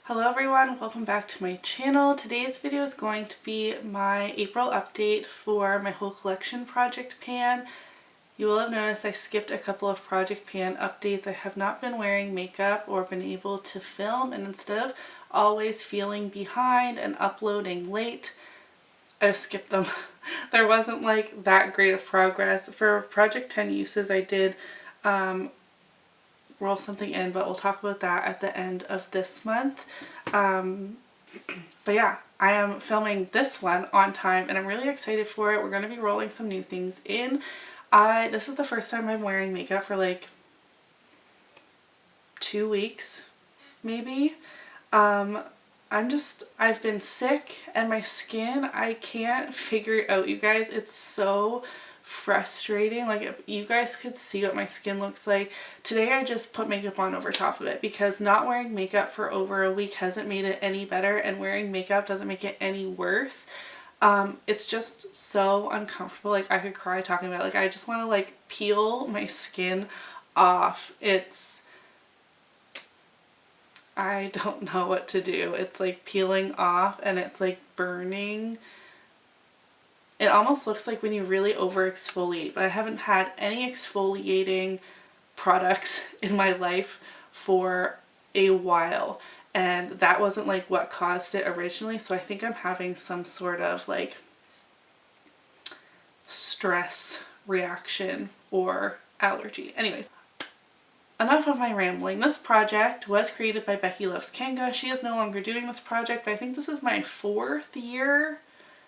Hello everyone, welcome back to my channel. Today's video is going to be my April update for my whole collection project pan. You will have noticed I skipped a couple of project pan updates. I have not been wearing makeup or been able to film, and instead of always feeling behind and uploading late, I just skipped them. There wasn't like that great of progress. For project 10 uses I did roll something in, but we'll talk about that at the end of this month. But yeah, I am filming this one on time and I'm really excited for it. We're going to be rolling some new things in. This is the first time I'm wearing makeup for like 2 weeks, maybe. I've been sick and my skin, I can't figure it out, you guys. It's so frustrating. Like, if you guys could see what my skin looks like. Today I just put makeup on over top of it because not wearing makeup for over a week hasn't made it any better, and wearing makeup doesn't make it any worse. It's just so uncomfortable. Like, I could cry talking about it. Like, I just want to like peel my skin off. I don't know what to do. It's like peeling off and it's like burning. It almost looks like when you really over exfoliate, but I haven't had any exfoliating products in my life for a while, and that wasn't like what caused it originally, so I think I'm having some sort of like stress reaction or allergy. Anyways, enough of my rambling. This project was created by Becky Loves Kanga. She is no longer doing this project, but I think this is my 4th year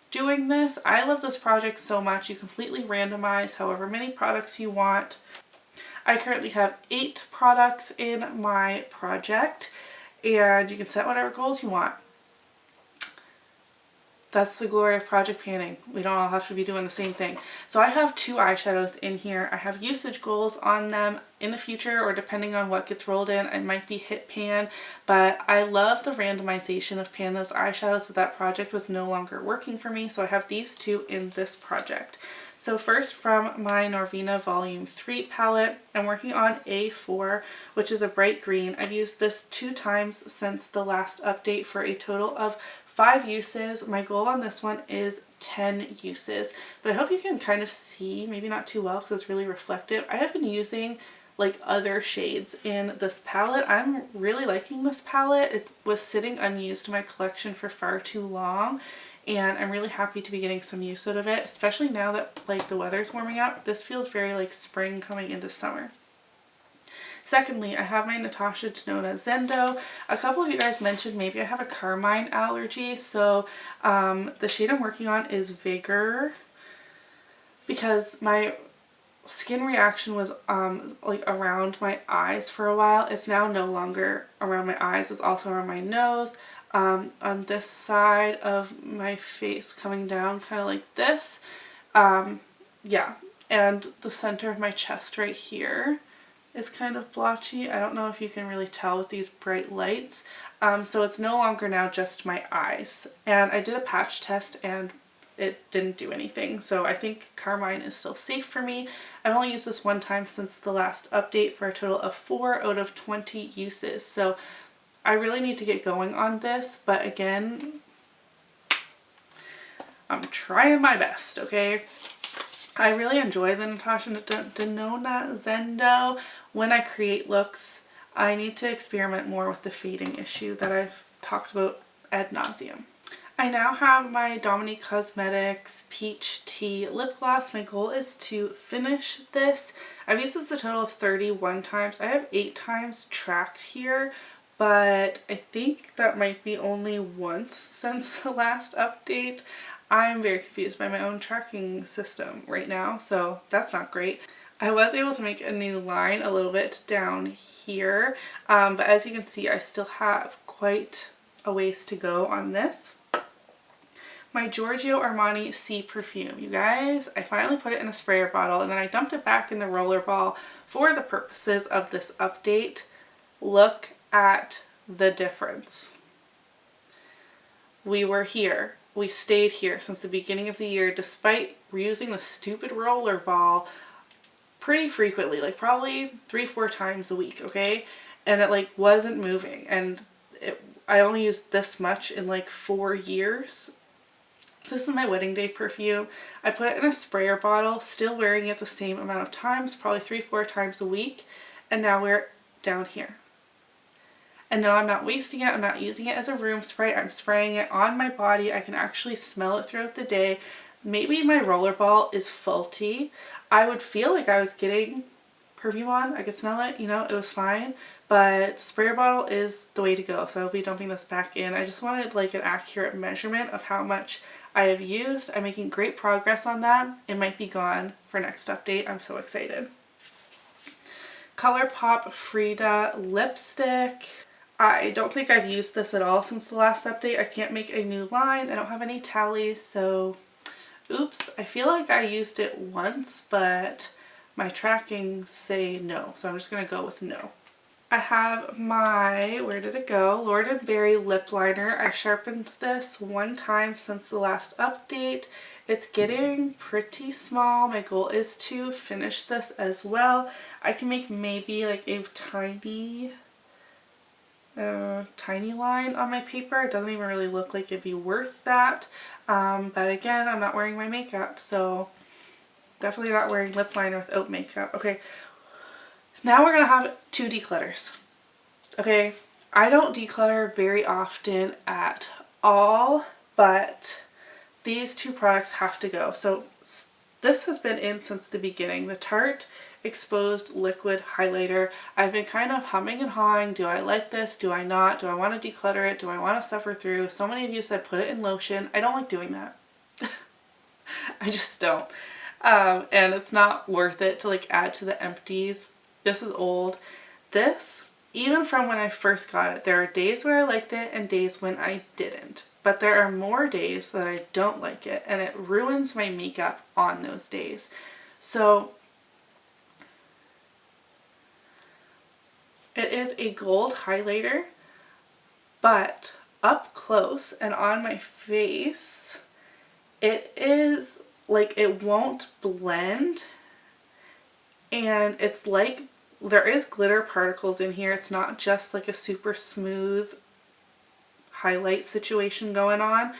doing this. I love this project so much. You completely randomize however many products you want. I currently have 8 products in my project, and you can set whatever goals you want. That's the glory of project panning. We don't all have to be doing the same thing. So I have 2 eyeshadows in here. I have usage goals on them. In the future, or depending on what gets rolled in, I might be hit pan, but I love the randomization of pan those eyeshadows, but that project was no longer working for me, so I have these 2 in this project. So first, from my Norvina Volume 3 palette, I'm working on A4, which is a bright green. I've used this 2 times since the last update for a total of 5 uses. My goal on this one is 10 uses, but I hope you can kind of see, maybe not too well because it's really reflective. I have been using like other shades in this palette. I'm really liking this palette. It was sitting unused in my collection for far too long, and I'm really happy to be getting some use out of it, especially now that like the weather's warming up. This feels very like spring coming into summer. Secondly, I have my Natasha Denona Zendo. A couple of you guys mentioned maybe I have a carmine allergy, so the shade I'm working on is Vigor, because my skin reaction was like around my eyes for a while. It's now no longer around my eyes, it's also around my nose, on this side of my face coming down kind of like this, yeah, and the center of my chest right here is kind of blotchy. I don't know if you can really tell with these bright lights. So it's no longer now just my eyes, and I did a patch test and it didn't do anything, so I think carmine is still safe for me. I've only used this 1 time since the last update for a total of 4 out of 20 uses, so I really need to get going on this, but again, I'm trying my best, okay? I really enjoy the Natasha Denona Zendo. When I create looks, I need to experiment more with the fading issue that I've talked about ad nauseum. I now have my Dominique Cosmetics Peach Tea lip gloss. My goal is to finish this. I've used this a total of 31 times. I have 8 times tracked here, but I think that might be only once since the last update. I'm very confused by my own tracking system right now, so that's not great. I was able to make a new line a little bit down here, but as you can see, I still have quite a ways to go on this. My Giorgio Armani Si perfume. You guys, I finally put it in a sprayer bottle and then I dumped it back in the roller ball for the purposes of this update. Look at the difference. We were here. We stayed here since the beginning of the year, despite reusing the stupid roller ball pretty frequently, like probably 3-4 times a week, okay? And it like wasn't moving, and I only used this much in like 4 years. This is my wedding day perfume. I put it in a sprayer bottle, still wearing it the same amount of times, probably 3-4 times a week, and now we're down here. And no, I'm not wasting it. I'm not using it as a room spray. I'm spraying it on my body. I can actually smell it throughout the day. Maybe my rollerball is faulty. I would feel like I was getting perfume on. I could smell it, you know, it was fine. But sprayer bottle is the way to go. So I'll be dumping this back in. I just wanted like an accurate measurement of how much I have used. I'm making great progress on that. It might be gone for next update. I'm so excited. ColourPop Frida lipstick. I don't think I've used this at all since the last update. I can't make a new line. I don't have any tallies, so oops. I feel like I used it once, but my trackings say no, so I'm just going to go with no. I have my, where did it go? Lord & Berry lip liner. I sharpened this one time since the last update. It's getting pretty small. My goal is to finish this as well. I can make maybe like a tiny line on my paper. It doesn't even really look like it'd be worth that. But again, I'm not wearing my makeup, so definitely not wearing lip liner without makeup. Okay, now we're gonna have 2 declutters. Okay, I don't declutter very often at all, but these 2 products have to go. So this has been in since the beginning. The Tarte Exposed liquid highlighter. I've been kind of humming and hawing. Do I like this? Do I not? Do I want to declutter it? Do I want to suffer through? So many of you said put it in lotion. I don't like doing that. I just don't. And it's not worth it to like add to the empties. This is old. This, even from when I first got it, there are days where I liked it and days when I didn't. But there are more days that I don't like it, and it ruins my makeup on those days. So it is a gold highlighter, but up close and on my face, it is like it won't blend, and it's like there is glitter particles in here. It's not just like a super smooth highlight situation going on.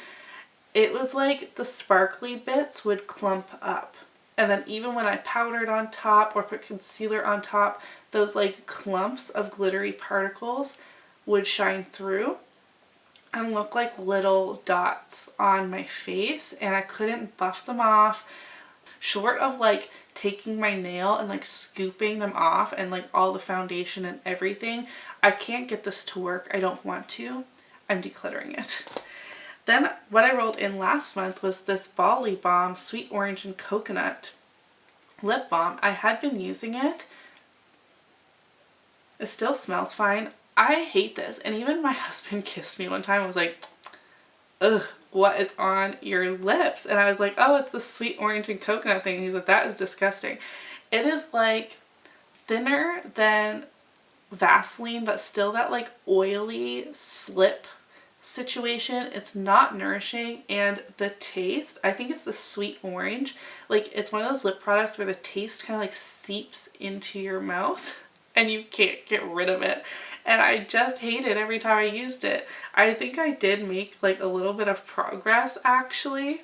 It was like the sparkly bits would clump up. And then even when I powdered on top or put concealer on top, those like clumps of glittery particles would shine through and look like little dots on my face, and I couldn't buff them off. Short of like taking my nail and like scooping them off and like all the foundation and everything, I can't get this to work. I don't want to. I'm decluttering it. Then what I rolled in last month was this Bali Balm Sweet Orange and Coconut lip balm. I had been using it. It still smells fine. I hate this. And even my husband kissed me one time and was like, ugh, what is on your lips? And I was like, oh, it's the Sweet Orange and Coconut thing. And he's like, that is disgusting. It is like thinner than Vaseline, but still that like oily slip situation. It's not nourishing, and the taste, I think it's the sweet orange, like it's one of those lip products where the taste kind of like seeps into your mouth and you can't get rid of it, and I just hate it every time I used it. I think I did make like a little bit of progress actually,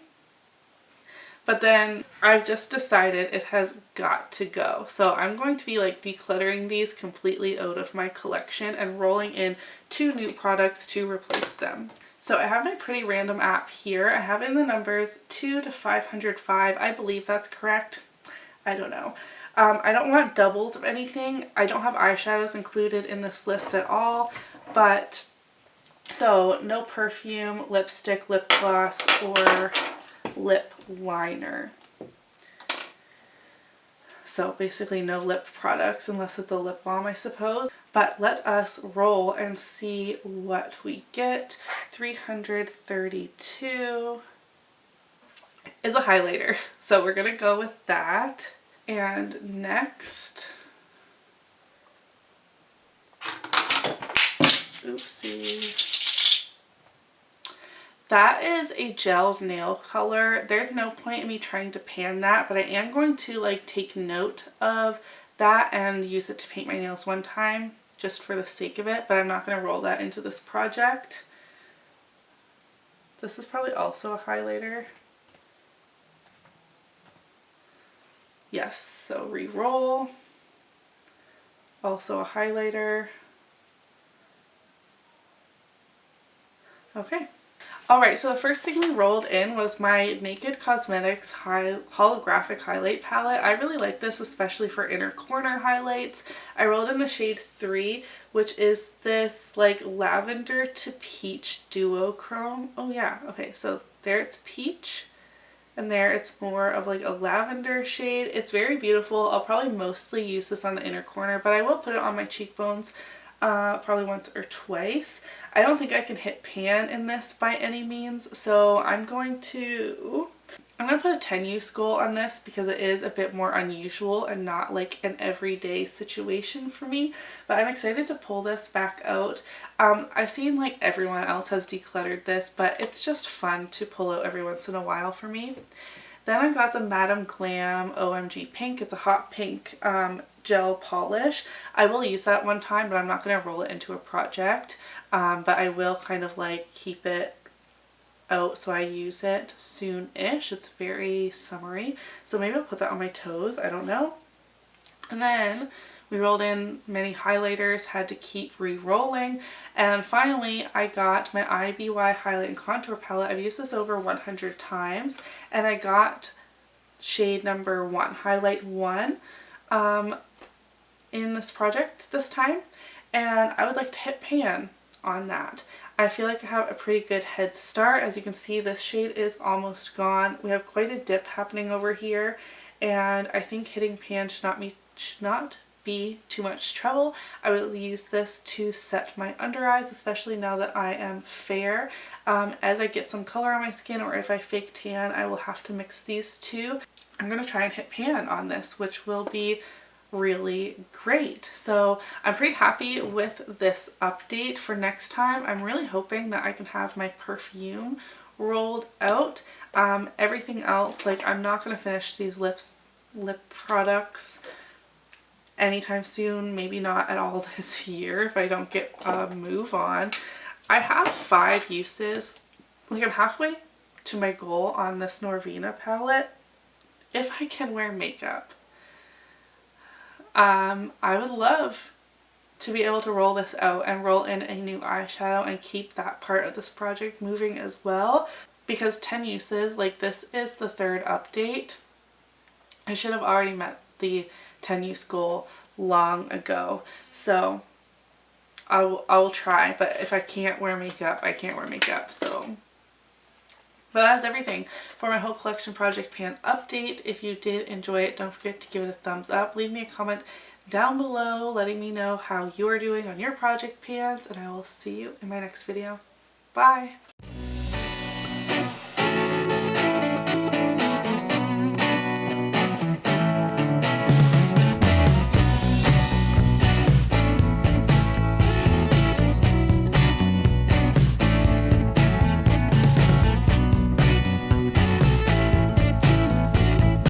but then I've just decided it has got to go. So I'm going to be like decluttering these completely out of my collection and rolling in 2 new products to replace them. So I have my pretty random app here. I have in the numbers 2 to 505. I believe that's correct. I don't know. I don't want doubles of anything. I don't have eyeshadows included in this list at all, but so no perfume, lipstick, lip gloss, or lip liner. So basically no lip products unless it's a lip balm, I suppose. But let us roll and see what we get. 332 is a highlighter, so we're gonna go with that. And next, oopsie. That is a gel nail color. There's no point in me trying to pan that, but I am going to like take note of that and use it to paint my nails one time just for the sake of it, but I'm not going to roll that into this project. This is probably also a highlighter. Yes, so re-roll. Also a highlighter. Okay. Alright, so the first thing we rolled in was my Naked Cosmetics Holographic Highlight Palette. I really like this, especially for inner corner highlights. I rolled in the shade 3, which is this like lavender to peach duochrome. Oh yeah, okay, so there it's peach, and there it's more of like a lavender shade. It's very beautiful. I'll probably mostly use this on the inner corner, but I will put it on my cheekbones probably once or twice. I don't think I can hit pan in this by any means, so I'm going to put a 10 use goal on this because it is a bit more unusual and not like an everyday situation for me, but I'm excited to pull this back out. I've seen like everyone else has decluttered this, but it's just fun to pull out every once in a while for me. Then I got the Madame Glam OMG Pink. It's a hot pink gel polish. I will use that one time, but I'm not going to roll it into a project. But I will kind of like keep it out so I use it soon-ish. It's very summery. So maybe I'll put that on my toes. I don't know. And then we rolled in many highlighters, had to keep re-rolling, and finally I got my IBY Highlight Contour palette. I've used this over 100 times, and I got shade number 1, Highlight 1, in this project this time, and I would like to hit pan on that. I feel like I have a pretty good head start. As you can see, this shade is almost gone. We have quite a dip happening over here, and I think hitting pan should not be too much trouble. I will use this to set my under eyes, especially now that I am fair. As I get some color on my skin, or if I fake tan, I will have to mix these two. I'm going to try and hit pan on this, which will be really great. So I'm pretty happy with this update. For next time, I'm really hoping that I can have my perfume rolled out. Everything else, like I'm not going to finish these lip products anytime soon, maybe not at all this year if I don't get a move on. I have 5 uses. Like I'm halfway to my goal on this Norvina palette. If I can wear makeup, I would love to be able to roll this out and roll in a new eyeshadow and keep that part of this project moving as well, because 10 uses, like this is the 3rd update. I should have already met the 10 use goal long ago, so I will try, but if I can't wear makeup, I can't wear makeup. So but that's everything for my whole collection project pan update. If you did enjoy it, don't forget to give it a thumbs up. Leave me a comment down below letting me know how you're doing on your project pans, and I will see you in my next video. Bye!